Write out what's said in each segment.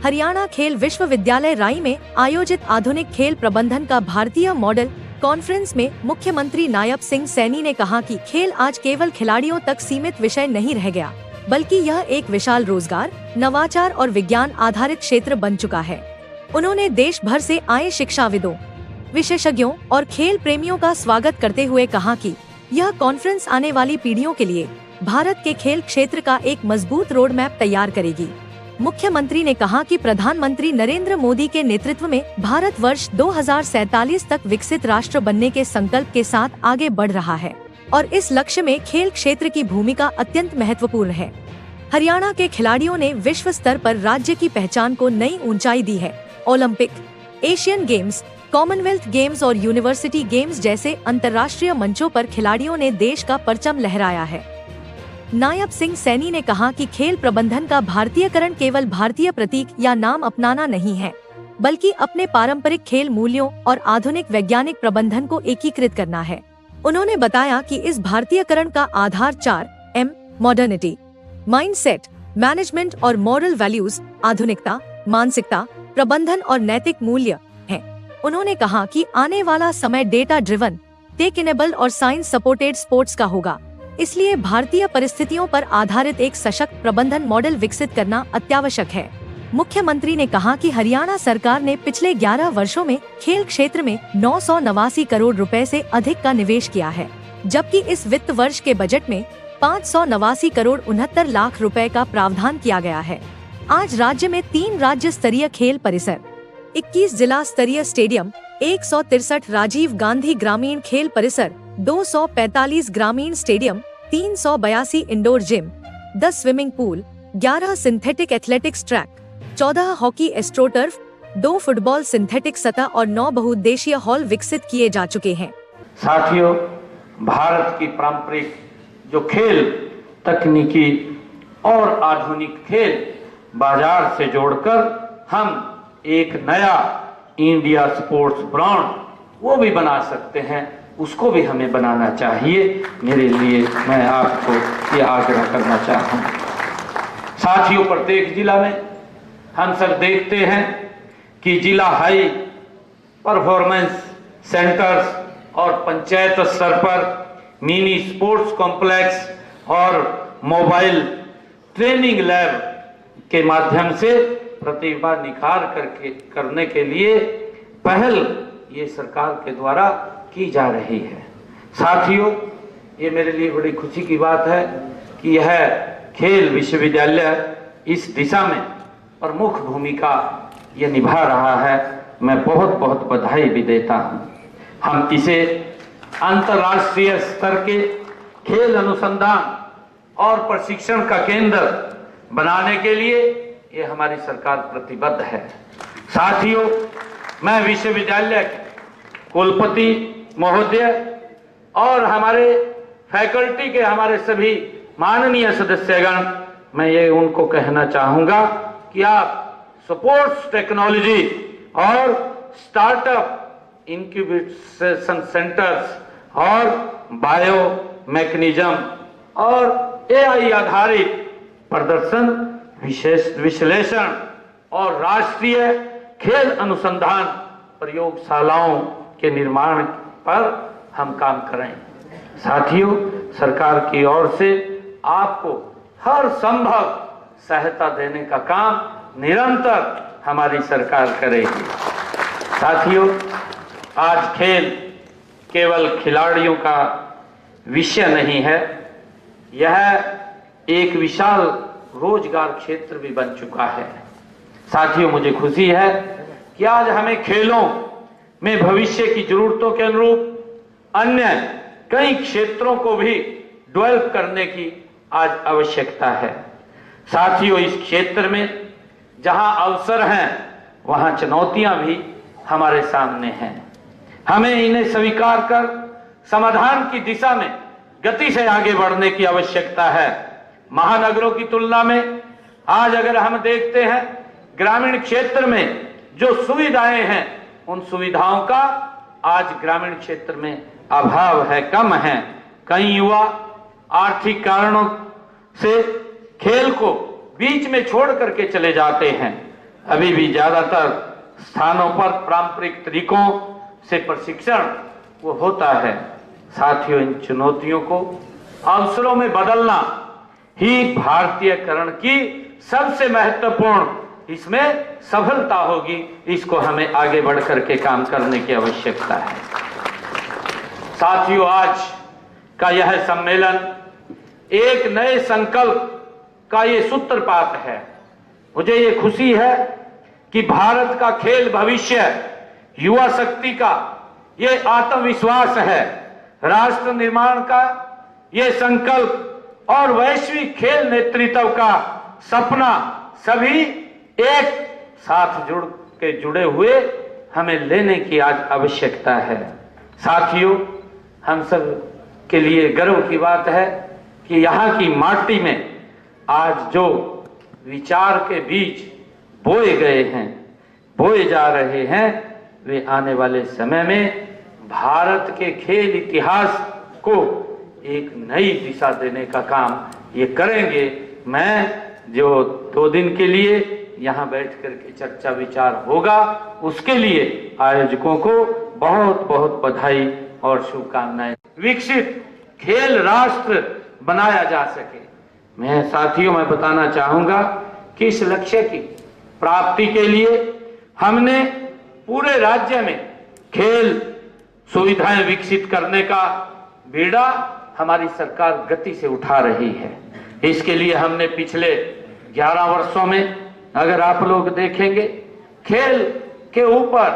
हरियाणा खेल विश्वविद्यालय राई में आयोजित आधुनिक खेल प्रबंधन का भारतीय मॉडल कॉन्फ्रेंस में मुख्यमंत्री नायब सिंह सैनी ने कहा कि खेल आज केवल खिलाड़ियों तक सीमित विषय नहीं रह गया, बल्कि यह एक विशाल रोजगार, नवाचार और विज्ञान आधारित क्षेत्र बन चुका है। उन्होंने देश भर से आए शिक्षाविदों, विशेषज्ञों और खेल प्रेमियों का स्वागत करते हुए कहा कि यह कॉन्फ्रेंस आने वाली पीढ़ियों के लिए भारत के खेल क्षेत्र का एक मजबूत रोड मैप तैयार करेगी। मुख्यमंत्री ने कहा कि प्रधानमंत्री नरेंद्र मोदी के नेतृत्व में भारत वर्ष 2047 तक विकसित राष्ट्र बनने के संकल्प के साथ आगे बढ़ रहा है और इस लक्ष्य में खेल क्षेत्र की भूमिका अत्यंत महत्वपूर्ण है। हरियाणा के खिलाड़ियों ने विश्व स्तर पर राज्य की पहचान को नई ऊंचाई दी है। Olympic, Asian games, Commonwealth games और यूनिवर्सिटी गेम्स जैसे अंतर्राष्ट्रीय मंचों पर खिलाड़ियों ने देश का परचम लहराया है। नायब सिंह सैनी ने कहा कि खेल प्रबंधन का भारतीयकरण केवल भारतीय प्रतीक या नाम अपनाना नहीं है, बल्कि अपने पारंपरिक खेल मूल्यों और आधुनिक वैज्ञानिक प्रबंधन को एकीकृत करना है। उन्होंने बताया कि इस भारतीयकरण का आधार 4M मॉडर्निटी, माइंडसेट, मैनेजमेंट और मॉरल वैल्यूज, आधुनिकता, मानसिकता, प्रबंधन और नैतिक मूल्य है। उन्होंने कहा कि आने वाला समय डेटा ड्रिवन, टेक इनेबल्ड और साइंस सपोर्टेड स्पोर्ट्स का होगा, इसलिए भारतीय परिस्थितियों पर आधारित एक सशक्त प्रबंधन मॉडल विकसित करना अत्यावश्यक है। मुख्यमंत्री ने कहा कि हरियाणा सरकार ने पिछले 11 वर्षों में खेल क्षेत्र में 989 करोड़ रुपए से अधिक का निवेश किया है, जबकि इस वित्त वर्ष के बजट में 589 करोड़ 69 लाख रुपए का प्रावधान किया गया है। आज राज्य में 3 राज्य स्तरीय खेल परिसर, 21 जिला स्तरीय स्टेडियम, 163 राजीव गांधी ग्रामीण खेल परिसर, 245 ग्रामीण stadium, 382 indoor gym, 10 swimming pool, 11 synthetic athletics track, 14 hockey astroturf, 2 football synthetic सतह और 9 बहुउद्देशीय हॉल विकसित किए जा चुके हैं। साथियों, भारत की पारंपरिक जो खेल तकनीकी और आधुनिक खेल बाजार से जोड़कर हम एक नया इंडिया स्पोर्ट्स ब्रांड वो भी बना सकते हैं, उसको भी हमें बनाना चाहिए। मेरे लिए मैं आपको ये आग्रह करना चाहूँ। साथियों, प्रत्येक जिला में हम सब देखते हैं कि जिला हाई परफॉर्मेंस सेंटर्स और पंचायत स्तर पर मिनी स्पोर्ट्स कॉम्प्लेक्स और मोबाइल ट्रेनिंग लैब के माध्यम से प्रतिभा निखार करने के लिए पहल ये सरकार के द्वारा की जा रही है। साथियों, ये मेरे लिए बड़ी खुशी की बात है कि यह खेल विश्वविद्यालय इस दिशा में प्रमुख भूमिका ये निभा रहा है। मैं बहुत बहुत बधाई भी देता हूँ। हम इसे अंतर्राष्ट्रीय स्तर के खेल अनुसंधान और प्रशिक्षण का केंद्र बनाने के लिए ये हमारी सरकार प्रतिबद्ध है। साथियों, मैं विश्वविद्यालय कुलपति महोदय और हमारे फैकल्टी के हमारे सभी माननीय सदस्यगण, मैं ये उनको कहना चाहूँगा कि आप स्पोर्ट्स टेक्नोलॉजी और स्टार्टअप इंक्यूबेशन सेंटर्स और बायो मैकेनिज्म और एआई आधारित प्रदर्शन विश्लेषण और राष्ट्रीय खेल अनुसंधान प्रयोगशालाओं के निर्माण पर हम काम करें। साथियों, सरकार की ओर से आपको हर संभव सहायता देने का काम निरंतर हमारी सरकार करेगी। साथियों, आज खेल केवल खिलाड़ियों का विषय नहीं है, यह एक विशाल रोजगार क्षेत्र भी बन चुका है। साथियों, मुझे खुशी है कि आज हमें खेलों में भविष्य की जरूरतों के अनुरूप अन्य कई क्षेत्रों को भी डेवलप करने की आज आवश्यकता है। साथियों, इस क्षेत्र में जहां अवसर हैं वहां चुनौतियां भी हमारे सामने हैं। हमें इन्हें स्वीकार कर समाधान की दिशा में गति से आगे बढ़ने की आवश्यकता है। महानगरों की तुलना में आज अगर हम देखते हैं ग्रामीण क्षेत्र में जो सुविधाएं हैं, उन सुविधाओं का आज ग्रामीण क्षेत्र में अभाव है, कम है। कई युवा आर्थिक कारणों से खेल को बीच में छोड़ करके चले जाते हैं। अभी भी ज्यादातर स्थानों पर पारंपरिक तरीकों से प्रशिक्षण वो होता है। साथियों, इन चुनौतियों को अवसरों में बदलना ही भारतीयकरण की सबसे महत्वपूर्ण इसमें सफलता होगी। इसको हमें आगे बढ़ करके काम करने की आवश्यकता है। साथियों, आज का यह सम्मेलन एक नए संकल्प का ये सूत्रपात है। मुझे ये खुशी है कि भारत का खेल भविष्य, युवा शक्ति का ये आत्मविश्वास है, राष्ट्र निर्माण का ये संकल्प और वैश्विक खेल नेतृत्व का सपना सभी एक साथ जुड़े हुए हमें लेने की आज आवश्यकता है। साथियों, हम सब के लिए गर्व की बात है कि यहाँ की माटी में आज जो विचार के बीज बोए गए हैं, बोए जा रहे हैं, वे आने वाले समय में भारत के खेल इतिहास को एक नई दिशा देने का काम ये करेंगे। मैं जो 2 दिन के लिए यहाँ बैठ करके चर्चा विचार होगा, उसके लिए आयोजकों को बहुत बहुत बधाई और शुभकामनाएं। विकसित खेल राष्ट्र बनाया जा सके। साथियों, मैं बताना चाहूंगा कि इस लक्ष्य की प्राप्ति के लिए हमने पूरे राज्य में खेल सुविधाएं विकसित करने का बीड़ा हमारी सरकार गति से उठा रही है। इसके लिए हमने पिछले 11 वर्षों में, अगर आप लोग देखेंगे, खेल के ऊपर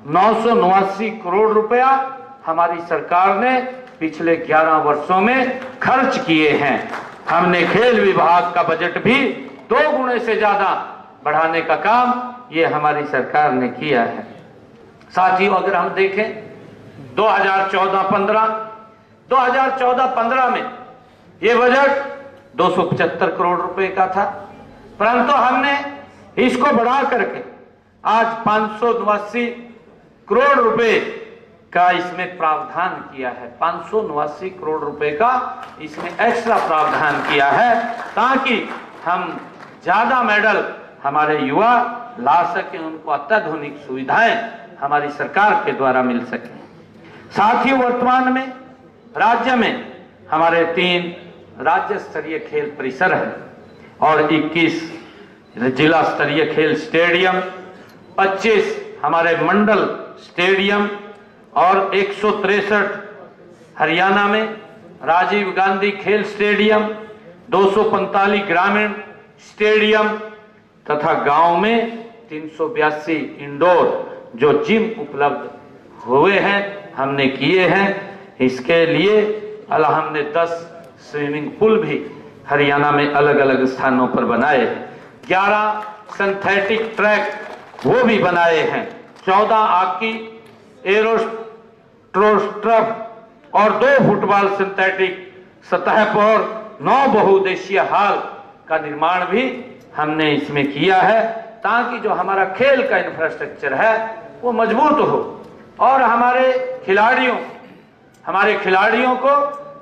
989 करोड़ रुपया हमारी सरकार ने पिछले 11 वर्षों में खर्च किए हैं। हमने खेल विभाग का बजट भी 2 गुने से ज्यादा बढ़ाने का काम ये हमारी सरकार ने किया है। साथियों, अगर हम देखें 2014-15 में ये बजट 275 करोड़ रुपए का था, परंतु हमने इसको बढ़ा करके आज 589 करोड़ रुपए का इसमें प्रावधान किया है। 589 करोड़ रुपए का इसमें एक्स्ट्रा प्रावधान किया है ताकि हम ज्यादा मेडल हमारे युवा ला सके, उनको अत्याधुनिक सुविधाएं हमारी सरकार के द्वारा मिल सके। साथियों, वर्तमान में राज्य में हमारे 3 राज्य स्तरीय खेल परिसर है और 21 जिला स्तरीय खेल स्टेडियम, 25 हमारे मंडल स्टेडियम और 163 हरियाणा में राजीव गांधी खेल स्टेडियम, 245 ग्रामीण स्टेडियम तथा गांव में 382 इंडोर जो जिम उपलब्ध हुए हैं, हमने किए हैं। इसके लिए हमने 10 स्विमिंग पूल भी हरियाणा में अलग अलग स्थानों पर बनाए हैं। 11 सिंथेटिक ट्रैक वो भी बनाए हैं। 14 हॉकी, एरोस्ट्रफ और 2 फुटबॉल सिंथेटिक सतह पर 9 बहुउद्देशीय हॉल का निर्माण भी हमने इसमें किया है ताकि जो हमारा खेल का इंफ्रास्ट्रक्चर है वो मजबूत हो और हमारे खिलाड़ियों को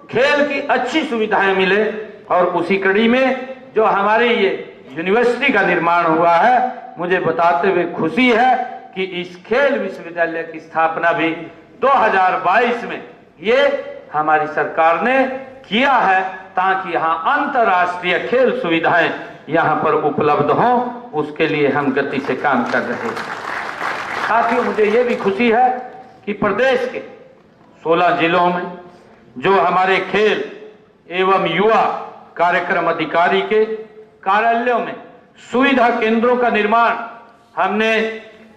खेल की अच्छी सुविधाएं मिले। और उसी कड़ी में जो हमारी ये यूनिवर्सिटी का निर्माण हुआ है, मुझे बताते हुए खुशी है कि इस खेल विश्वविद्यालय की स्थापना भी 2022 में ये हमारी सरकार ने किया है ताकि यहाँ अंतर्राष्ट्रीय खेल सुविधाएं यहाँ पर उपलब्ध हों। उसके लिए हम गति से काम कर रहे हैं। साथियों, मुझे ये भी खुशी है कि प्रदेश के 16 जिलों में जो हमारे खेल एवं युवा कार्यक्रम अधिकारी के कार्यालयों में सुविधा केंद्रों का निर्माण हमने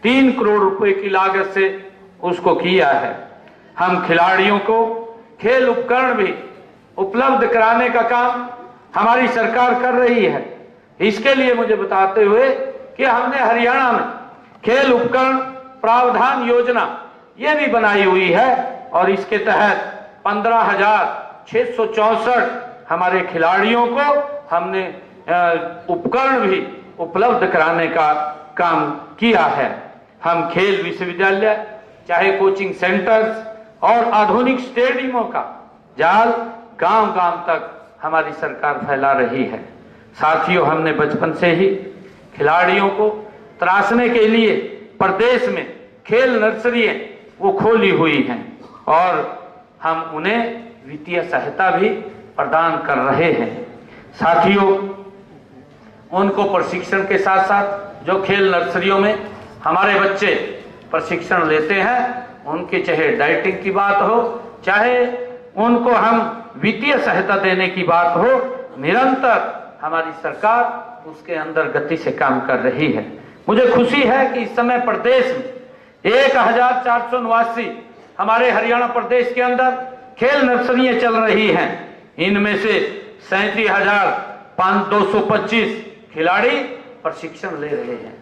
3 करोड़ रुपए की लागत से उसको किया है। हम खिलाड़ियों को खेल उपकरण भी उपलब्ध कराने का काम हमारी सरकार कर रही है। इसके लिए मुझे बताते हुए कि हमने हरियाणा में खेल उपकरण प्रावधान योजना ये भी बनाई हुई है और इसके तहत 15,664 हमारे खिलाड़ियों को हमने उपकरण भी उपलब्ध कराने का काम किया है। हम खेल विश्वविद्यालय, चाहे कोचिंग सेंटर्स और आधुनिक स्टेडियमों का जाल गांव-गांव तक हमारी सरकार फैला रही है। साथियों, हमने बचपन से ही खिलाड़ियों को तराशने के लिए प्रदेश में खेल नर्सरियां वो खोली हुई हैं और हम उन्हें वित्तीय सहायता भी प्रदान कर रहे हैं। साथियों, उनको प्रशिक्षण के साथ साथ जो खेल नर्सरियों में हमारे बच्चे प्रशिक्षण लेते हैं, उनके चाहे डाइटिंग की बात हो, चाहे उनको हम वित्तीय सहायता देने की बात हो, निरंतर हमारी सरकार उसके अंदर गति से काम कर रही है। मुझे खुशी है कि इस समय प्रदेश में 1489 हमारे हरियाणा प्रदेश के अंदर खेल नर्सरियां चल रही हैं। इनमें से 37,225 खिलाड़ी प्रशिक्षण ले रहे हैं।